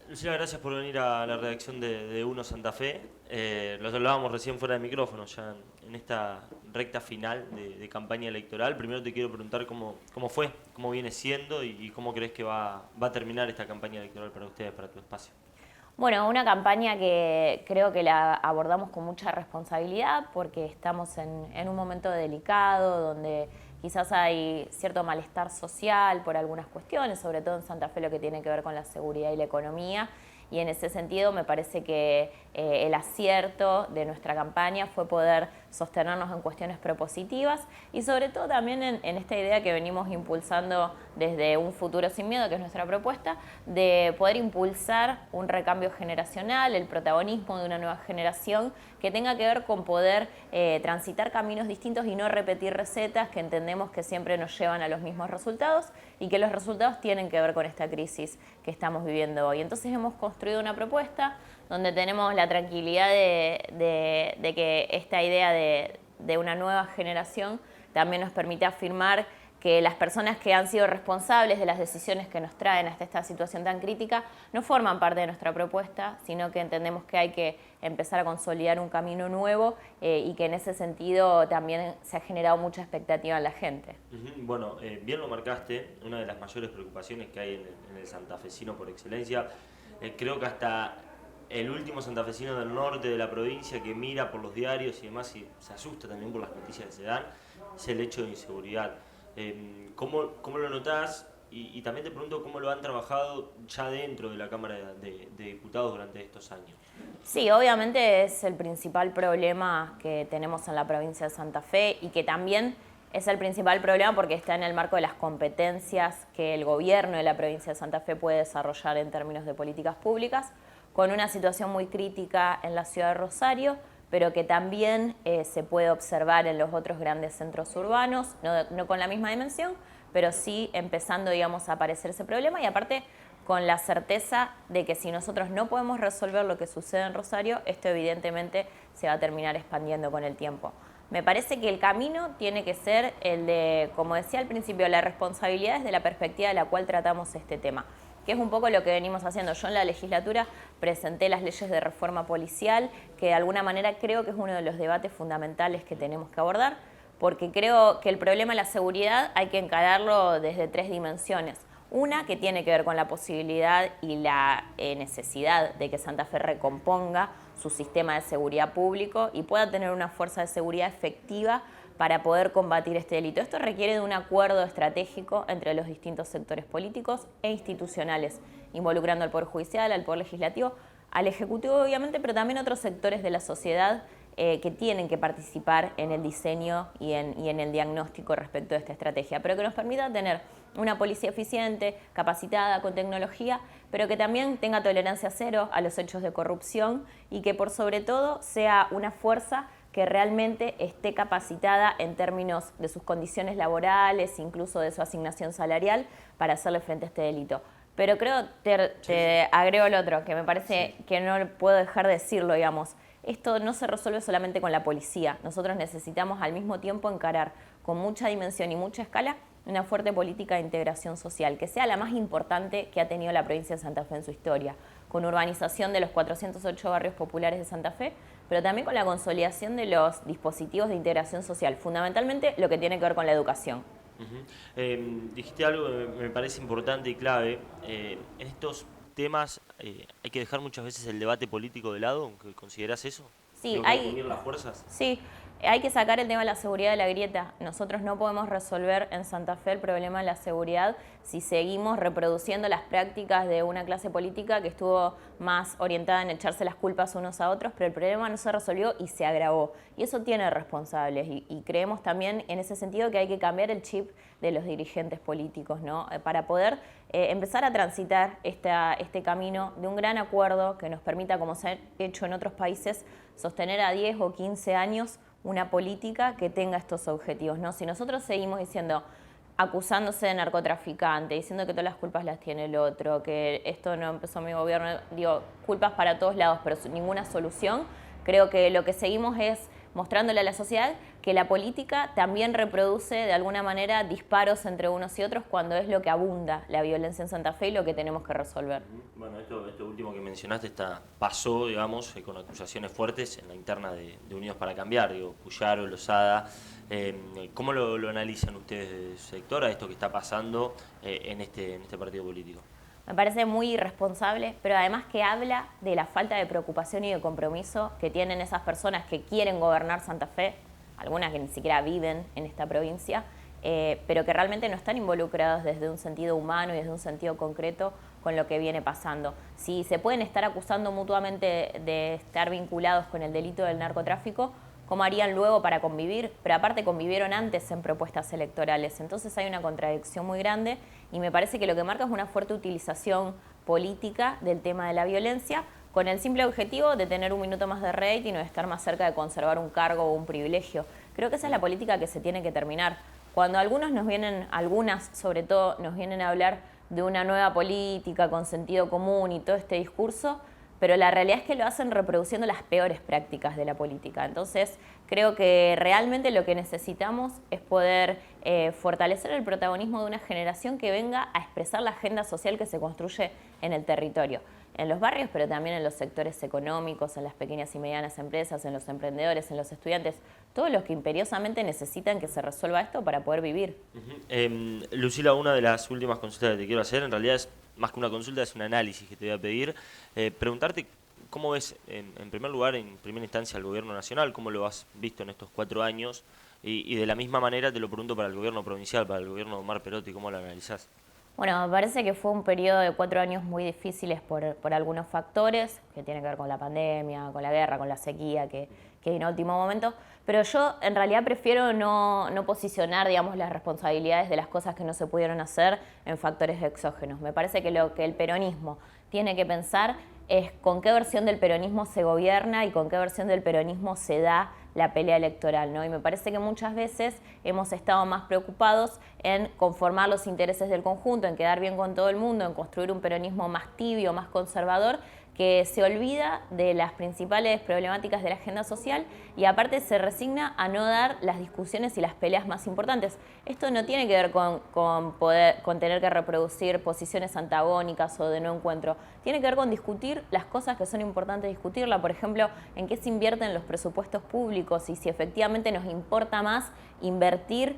Lucila, gracias por venir a la redacción de Uno Santa Fe. Lo hablábamos recién fuera de micrófono, ya en esta recta final de campaña electoral. Primero te quiero preguntar cómo fue, cómo viene siendo y cómo crees que va a terminar esta campaña electoral para ustedes, para tu espacio. Bueno, una campaña que creo que la abordamos con mucha responsabilidad porque estamos en un momento delicado donde quizás hay cierto malestar social por algunas cuestiones, sobre todo en Santa Fe lo que tiene que ver con la seguridad y la economía. Y en ese sentido me parece que el acierto de nuestra campaña fue poder sostenernos en cuestiones propositivas y sobre todo también en esta idea que venimos impulsando desde Un Futuro Sin Miedo, que es nuestra propuesta, de poder impulsar un recambio generacional, el protagonismo de una nueva generación que tenga que ver con poder transitar caminos distintos y no repetir recetas que entendemos que siempre nos llevan a los mismos resultados y que los resultados tienen que ver con esta crisis que estamos viviendo hoy. Entonces hemos construido una propuesta donde tenemos la tranquilidad de que esta idea de una nueva generación también nos permite afirmar que las personas que han sido responsables de las decisiones que nos traen hasta esta situación tan crítica no forman parte de nuestra propuesta, sino que entendemos que hay que empezar a consolidar un camino nuevo y que en ese sentido también se ha generado mucha expectativa en la gente. Bueno, bien lo marcaste, una de las mayores preocupaciones que hay en el santafesino por excelencia, creo que hasta el último santafesino del norte de la provincia que mira por los diarios y demás y se asusta también por las noticias que se dan, es el hecho de inseguridad. ¿Cómo lo notás? Y también te pregunto cómo lo han trabajado ya dentro de la Cámara de Diputados durante estos años. Sí, obviamente es el principal problema que tenemos en la provincia de Santa Fe y que también es el principal problema porque está en el marco de las competencias que el gobierno de la provincia de Santa Fe puede desarrollar en términos de políticas públicas, con una situación muy crítica en la ciudad de Rosario, pero que también se puede observar en los otros grandes centros urbanos, no con la misma dimensión, pero sí empezando, digamos, a aparecer ese problema y aparte con la certeza de que si nosotros no podemos resolver lo que sucede en Rosario, esto evidentemente se va a terminar expandiendo con el tiempo. Me parece que el camino tiene que ser el de, como decía al principio, la responsabilidad desde la perspectiva de la cual tratamos este tema, que es un poco lo que venimos haciendo. Yo en la legislatura presenté las leyes de reforma policial, que de alguna manera creo que es uno de los debates fundamentales que tenemos que abordar, porque creo que el problema de la seguridad hay que encararlo desde tres dimensiones. Una que tiene que ver con la posibilidad y la necesidad de que Santa Fe recomponga su sistema de seguridad público y pueda tener una fuerza de seguridad efectiva para poder combatir este delito. Esto requiere de un acuerdo estratégico entre los distintos sectores políticos e institucionales, involucrando al Poder Judicial, al Poder Legislativo, al Ejecutivo obviamente, pero también otros sectores de la sociedad que tienen que participar en el diseño y en el diagnóstico respecto de esta estrategia, pero que nos permita tener una policía eficiente, capacitada, con tecnología, pero que también tenga tolerancia cero a los hechos de corrupción y que por sobre todo sea una fuerza que realmente esté capacitada en términos de sus condiciones laborales, incluso de su asignación salarial, para hacerle frente a este delito. Pero creo, te agrego el otro, que me parece que no puedo dejar de decirlo, digamos. Esto no se resuelve solamente con la policía. Nosotros necesitamos al mismo tiempo encarar con mucha dimensión y mucha escala una fuerte política de integración social, que sea la más importante que ha tenido la provincia de Santa Fe en su historia, con urbanización de los 408 barrios populares de Santa Fe, pero también con la consolidación de los dispositivos de integración social, fundamentalmente lo que tiene que ver con la educación. Dijiste algo que me parece importante y clave. En estos temas hay que dejar muchas veces el debate político de lado, ¿considerás eso? Sí, Digo que hay que hay, unir las fuerzas. Sí, hay que sacar el tema de la seguridad de la grieta. Nosotros no podemos resolver en Santa Fe el problema de la seguridad si seguimos reproduciendo las prácticas de una clase política que estuvo más orientada en echarse las culpas unos a otros, pero el problema no se resolvió y se agravó. Y eso tiene responsables. Y creemos también en ese sentido que hay que cambiar el chip de los dirigentes políticos, ¿no? Para poder empezar a transitar este camino de un gran acuerdo que nos permita, como se ha hecho en otros países, sostener a 10 o 15 años una política que tenga estos objetivos, ¿no? Si nosotros seguimos diciendo, acusándose de narcotraficante, diciendo que todas las culpas las tiene el otro, que esto no empezó mi gobierno, digo, culpas para todos lados, pero ninguna solución, creo que lo que seguimos es mostrándole a la sociedad que la política también reproduce de alguna manera disparos entre unos y otros cuando es lo que abunda la violencia en Santa Fe y lo que tenemos que resolver. Bueno, esto último que mencionaste pasó, digamos, con acusaciones fuertes en la interna de Unidos para Cambiar, Puyaro, Lozada. ¿Cómo lo analizan ustedes de su sector a esto que está pasando en este partido político? Me parece muy irresponsable, pero además que habla de la falta de preocupación y de compromiso que tienen esas personas que quieren gobernar Santa Fe, algunas que ni siquiera viven en esta provincia, pero que realmente no están involucrados desde un sentido humano y desde un sentido concreto con lo que viene pasando. Si se pueden estar acusando mutuamente de estar vinculados con el delito del narcotráfico, ¿cómo harían luego para convivir? Pero aparte convivieron antes en propuestas electorales. Entonces hay una contradicción muy grande y me parece que lo que marca es una fuerte utilización política del tema de la violencia con el simple objetivo de tener un minuto más de rating o de estar más cerca de conservar un cargo o un privilegio. Creo que esa es la política que se tiene que terminar. Cuando algunas sobre todo, nos vienen a hablar de una nueva política con sentido común y todo este discurso, pero la realidad es que lo hacen reproduciendo las peores prácticas de la política. Entonces, creo que realmente lo que necesitamos es poder fortalecer el protagonismo de una generación que venga a expresar la agenda social que se construye en el territorio, en los barrios, pero también en los sectores económicos, en las pequeñas y medianas empresas, en los emprendedores, en los estudiantes, todos los que imperiosamente necesitan que se resuelva esto para poder vivir. Lucila, una de las últimas consultas que te quiero hacer, en realidad es más que una consulta, es un análisis que te voy a pedir. Preguntarte cómo ves, en primer lugar, en primera instancia, al gobierno nacional, cómo lo has visto en estos 4 años, y de la misma manera te lo pregunto para el gobierno provincial, para el gobierno de Omar Perotti, ¿cómo lo analizás? Bueno, me parece que fue un periodo de 4 años muy difíciles por algunos factores, que tienen que ver con la pandemia, con la guerra, con la sequía, que vino a último momento, pero yo en realidad prefiero no posicionar, digamos, las responsabilidades de las cosas que no se pudieron hacer en factores exógenos. Me parece que lo que el peronismo tiene que pensar es con qué versión del peronismo se gobierna y con qué versión del peronismo se da la pelea electoral, ¿no? Y me parece que muchas veces hemos estado más preocupados en conformar los intereses del conjunto, en quedar bien con todo el mundo, en construir un peronismo más tibio, más conservador, que se olvida de las principales problemáticas de la agenda social y aparte se resigna a no dar las discusiones y las peleas más importantes. Esto no tiene que ver con tener que reproducir posiciones antagónicas o de no encuentro. Tiene que ver con discutir las cosas que son importantes discutirla. Por ejemplo, en qué se invierten los presupuestos públicos y si efectivamente nos importa más invertir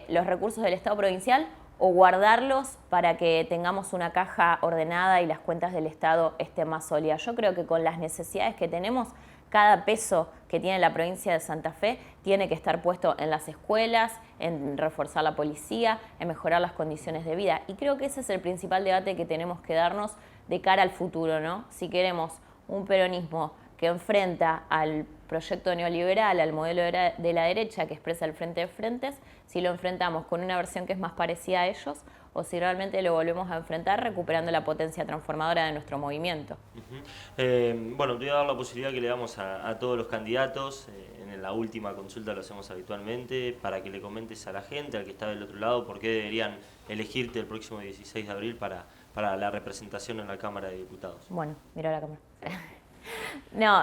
los recursos del Estado provincial o guardarlos para que tengamos una caja ordenada y las cuentas del Estado estén más sólidas. Yo creo que con las necesidades que tenemos, cada peso que tiene la provincia de Santa Fe tiene que estar puesto en las escuelas, en reforzar la policía, en mejorar las condiciones de vida. Y creo que ese es el principal debate que tenemos que darnos de cara al futuro, ¿no? Si queremos un peronismo que enfrenta al proyecto neoliberal, al modelo de la derecha que expresa el Frente de Frentes, si lo enfrentamos con una versión que es más parecida a ellos o si realmente lo volvemos a enfrentar recuperando la potencia transformadora de nuestro movimiento. Bueno, te voy a dar la posibilidad que le damos a todos los candidatos, en la última consulta lo hacemos habitualmente, para que le comentes a la gente, al que está del otro lado, por qué deberían elegirte el próximo 16 de abril para la representación en la Cámara de Diputados. Bueno, mira la cámara. No,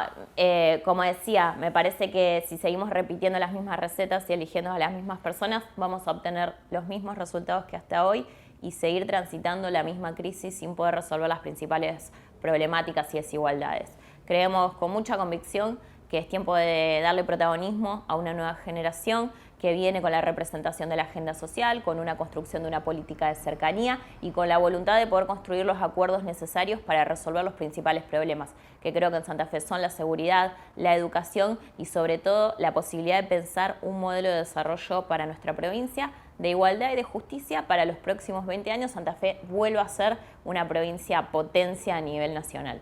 como decía, me parece que si seguimos repitiendo las mismas recetas y eligiendo a las mismas personas, vamos a obtener los mismos resultados que hasta hoy y seguir transitando la misma crisis sin poder resolver las principales problemáticas y desigualdades. Creemos con mucha convicción que es tiempo de darle protagonismo a una nueva generación que viene con la representación de la agenda social, con una construcción de una política de cercanía y con la voluntad de poder construir los acuerdos necesarios para resolver los principales problemas, que creo que en Santa Fe son la seguridad, la educación y sobre todo la posibilidad de pensar un modelo de desarrollo para nuestra provincia, de igualdad y de justicia para los próximos 20 años. Santa Fe vuelva a ser una provincia potencia a nivel nacional.